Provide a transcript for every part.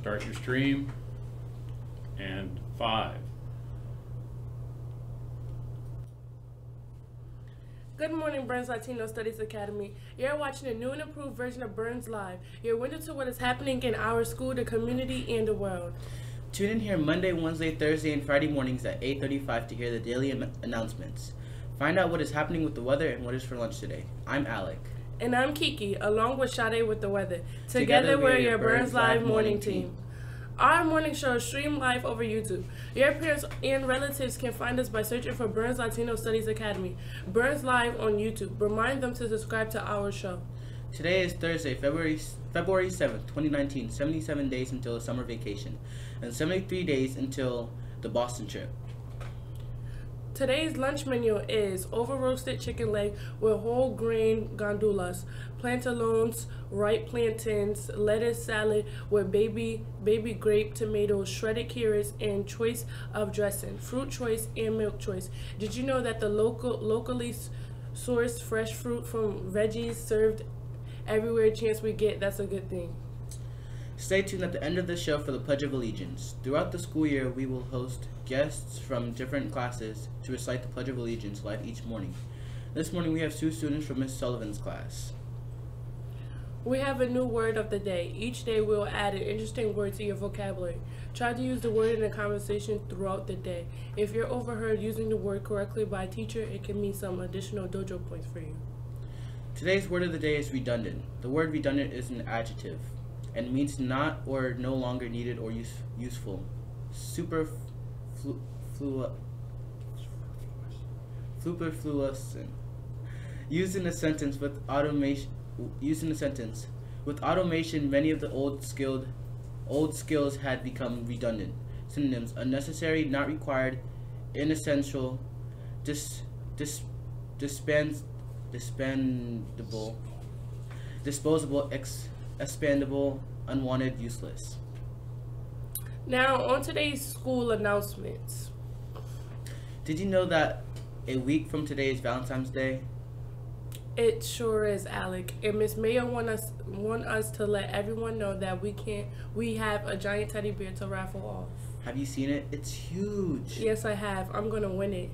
Start your stream. And 5. Good morning, Burns Latino Studies Academy. You're watching a new and improved version of Burns Live, your window to what is happening in our school, the community, and the world. Tune in here Monday, Wednesday, Thursday, and Friday mornings at 8:35 to hear the daily announcements. Find out what is happening with the weather and what is for lunch today. I'm Alec. And I'm Kiki, along with Sade with the weather. Together we're your Burns Live morning team. Our morning show is streamed live over YouTube. Your parents and relatives can find us by searching for Burns Latino Studies Academy, Burns Live on YouTube. Remind them to subscribe to our show. Today is Thursday, February 7th, 2019, 77 days until the summer vacation, and 73 days until the Boston trip. Today's lunch menu is over-roasted chicken leg with whole grain gondolas, plantains, ripe plantains, lettuce salad with baby grape tomatoes, shredded carrots, and choice of dressing, fruit choice, and milk choice. Did you know that the locally sourced fresh fruit from veggies served everywhere chance we get? That's a good thing. Stay tuned at the end of the show for the Pledge of Allegiance. Throughout the school year, we will host guests from different classes to recite the Pledge of Allegiance live each morning. This morning we have 2 students from Miss Sullivan's class. We have a new word of the day. Each day we'll add an interesting word to your vocabulary. Try to use the word in a conversation throughout the day. If you're overheard using the word correctly by a teacher, it can mean some additional dojo points for you. Today's word of the day is redundant. The word redundant is an adjective and means not or no longer needed or useful. Superfluous. Used in a sentence with automation. With automation, many of the old skills had become redundant. Synonyms: unnecessary, not required, inessential, dispensable, disposable, expandable, unwanted, useless. Now, on today's school announcements. Did you know that a week from today is Valentine's Day? It sure is, Alec. And Miss Mayo want us to let everyone know that we have a giant teddy bear to raffle off. Have you seen it? It's huge. Yes, I have. I'm gonna win it.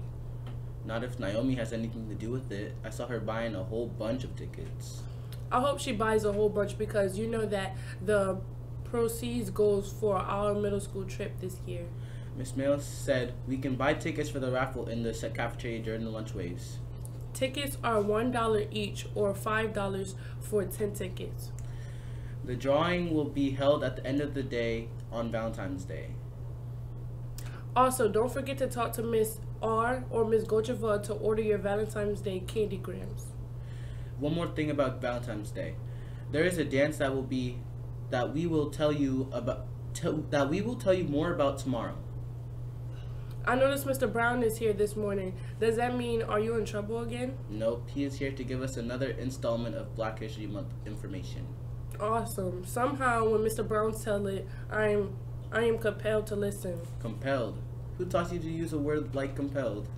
Not if Naomi has anything to do with it. I saw her buying a whole bunch of tickets. I hope she buys a whole bunch because you know that the proceeds goes for our middle school trip this year. Miss Mayo said we can buy tickets for the raffle in the cafeteria during the lunch waves. Tickets are $1 each or $5 for 10 tickets. The drawing will be held at the end of the day on Valentine's Day. Also, don't forget to talk to Miss R or Miss Gocheva to order your Valentine's Day candygrams. One more thing about Valentine's Day. There is a dance that we will tell you more about tomorrow. I noticed Mr. Brown is here this morning. Does that mean, are you in trouble again? Nope, he is here to give us another installment of Black History Month information. Awesome. Somehow, when Mr. Brown tells it, I am compelled to listen. Compelled? Who taught you to use a word like compelled?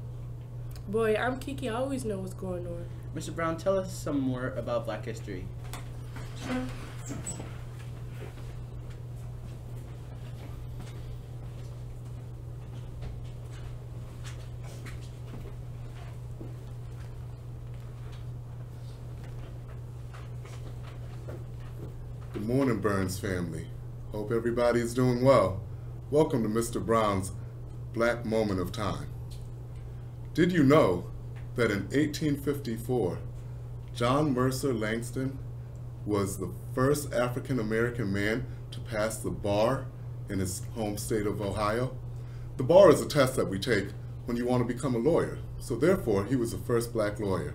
Boy, I'm Kiki. I always know what's going on. Mr. Brown, tell us some more about Black history. Sure. Good morning, Burns family. Hope everybody is doing well. Welcome to Mr. Brown's Black Moment of Time. Did you know that in 1854, John Mercer Langston was the first African-American man to pass the bar in his home state of Ohio? The bar is a test that we take when you want to become a lawyer, so therefore he was the first black lawyer.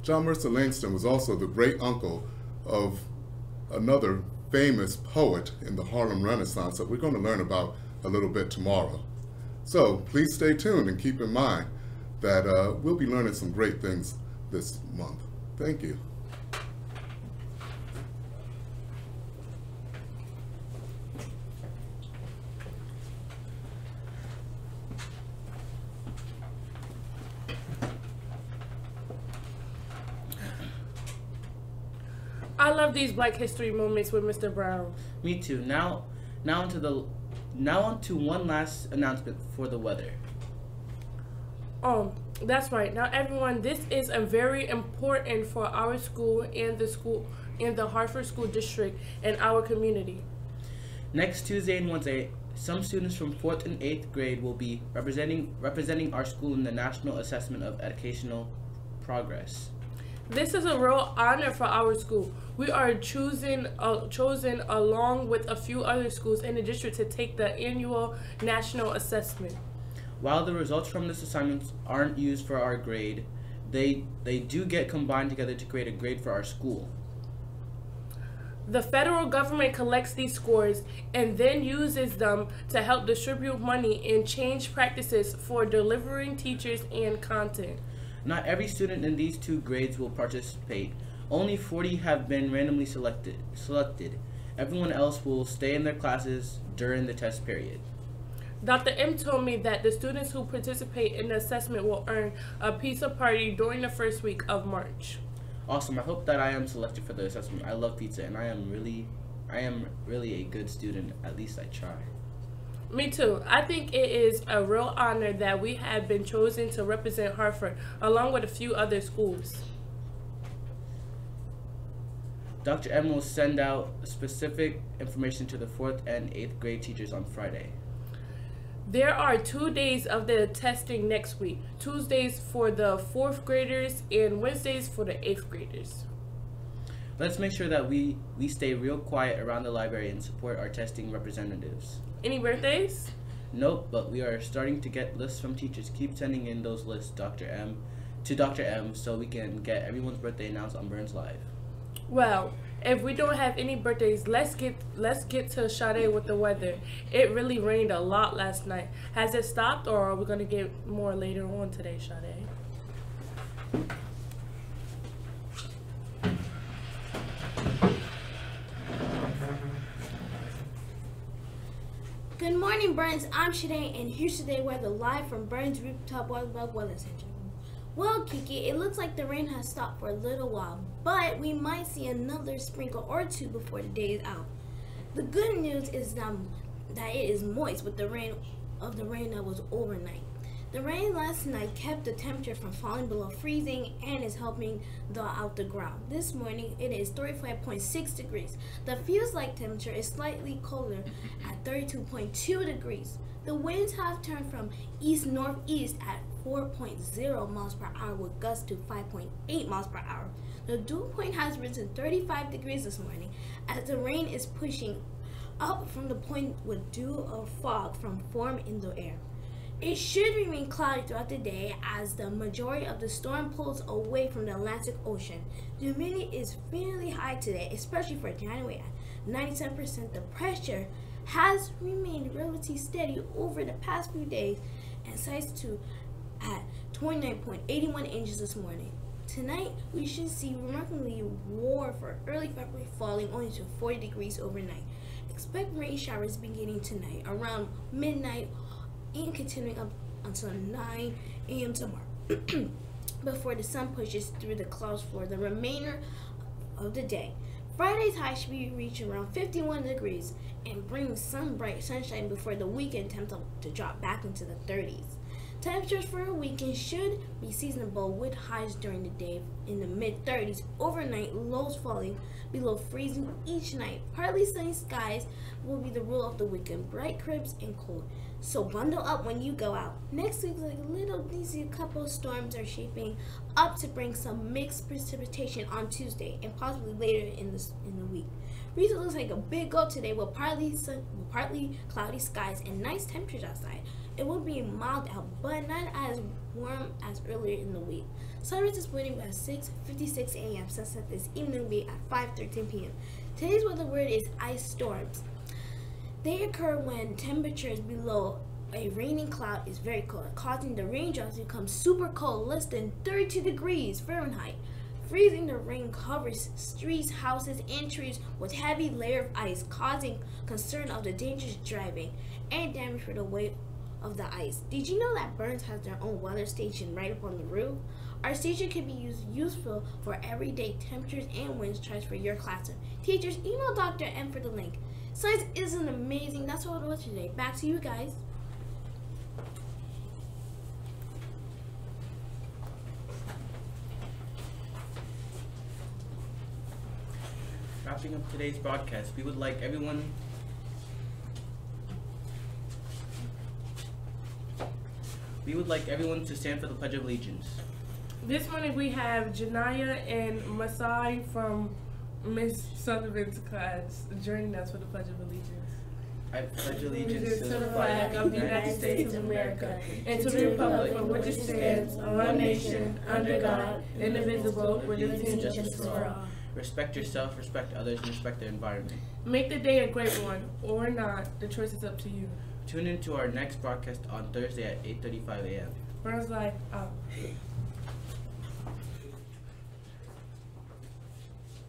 John Mercer Langston was also the great uncle of another famous poet in the Harlem Renaissance that we're going to learn about a little bit tomorrow. So please stay tuned and keep in mind that we'll be learning some great things this month. Thank you. I love these Black History moments with Mr. Brown. Me too. Now Now on to one last announcement for the weather. That's right. Now, everyone, this is a very important for our school and the Hartford School District and our community. Next Tuesday and Wednesday, some students from 4th and 8th grade will be representing our school in the National Assessment of Educational Progress. This is a real honor for our school. We are chosen along with a few other schools in the district to take the annual national assessment. While the results from this assignment aren't used for our grade, they do get combined together to create a grade for our school. The federal government collects these scores and then uses them to help distribute money and change practices for delivering teachers and content. Not every student in these two grades will participate. Only 40 have been randomly selected. Everyone else will stay in their classes during the test period. Dr. M told me that the students who participate in the assessment will earn a pizza party during the first week of March. Awesome. I hope that I am selected for the assessment. I love pizza and I am really a good student. At least I try. Me too. I think it is a real honor that we have been chosen to represent Hartford along with a few other schools. Dr. M will send out specific information to the 4th and 8th grade teachers on Friday. There are 2 days of the testing next week. Tuesdays for the 4th graders and Wednesdays for the 8th graders. Let's make sure that we stay real quiet around the library and support our testing representatives. Any birthdays? Nope, but we are starting to get lists from teachers. Keep sending in those lists, Dr. M, so we can get everyone's birthday announced on Burns Live. Well, if we don't have any birthdays, let's get to Sade with the weather. It really rained a lot last night. Has it stopped, or are we gonna get more later on today, Sade? Good morning, Burns. I'm Shanae, and here's today's weather live from Burns Rooftop Weather Center. Well, Kiki, it looks like the rain has stopped for a little while, but we might see another sprinkle or two before the day is out. The good news is that it is moist with the rain that was overnight. The rain last night kept the temperature from falling below freezing and is helping thaw out the ground. This morning, it is 35.6 degrees. The feels-like temperature is slightly colder at 32.2 degrees. The winds have turned from east-northeast at 4.0 miles per hour with gusts to 5.8 miles per hour. The dew point has risen 35 degrees this morning as the rain is pushing up from the point where dew or fog from form in the air. It should remain cloudy throughout the day as the majority of the storm pulls away from the Atlantic Ocean. The humidity is fairly high today, especially for January at 97%. The pressure has remained relatively steady over the past few days and sized to at 29.81 inches this morning. Tonight, we should see remarkably warm for early February, falling only to 40 degrees overnight. Expect rain showers beginning tonight around midnight and continuing up until 9 a.m. tomorrow before the sun pushes through the clouds for the remainder of the day. Friday's high should be reaching around 51 degrees and bring some bright sunshine before the weekend attempts to drop back into the 30s. Temperatures for a weekend should be seasonable with highs during the day in the mid-30s. Overnight, lows falling below freezing each night. Partly sunny skies will be the rule of the weekend. Bright cribs and cold. So bundle up when you go out. Next week, like a little breezy, a couple of storms are shaping up to bring some mixed precipitation on Tuesday and possibly later in the week. Breezy looks like a big go today with partly cloudy skies and nice temperatures outside. It will be mild out, but not as warm as earlier in the week. Sunrise this morning at 6:56 a.m. Sunset this evening will be at 5:13 p.m. Today's weather word is ice storms. They occur when temperatures below a raining cloud is very cold, causing the raindrops to become super cold, less than 32 degrees Fahrenheit. Freezing, the rain covers streets, houses, and trees with heavy layer of ice, causing concern of the dangerous driving and damage for the weight of the ice. Did you know that Burns has their own weather station right up on the roof? Our station can be useful for everyday temperatures and winds charts for your classroom. Teachers, email Dr. M for the link. Science isn't amazing. That's what it was today. Back to you guys. Wrapping up today's broadcast, we would like everyone to stand for the Pledge of Allegiance. This morning we have Janaya and Masai from Miss Sullivan's class joining us for the Pledge of Allegiance. I pledge allegiance To the flag of the United States of America and to the republic for which it stands, one nation, under God, indivisible, with liberty and justice for all. Respect yourself, respect others, and respect the environment. Make the day a great one, or not. The choice is up to you. Tune in to our next broadcast on Thursday at 8:35 a.m. Burns Life out.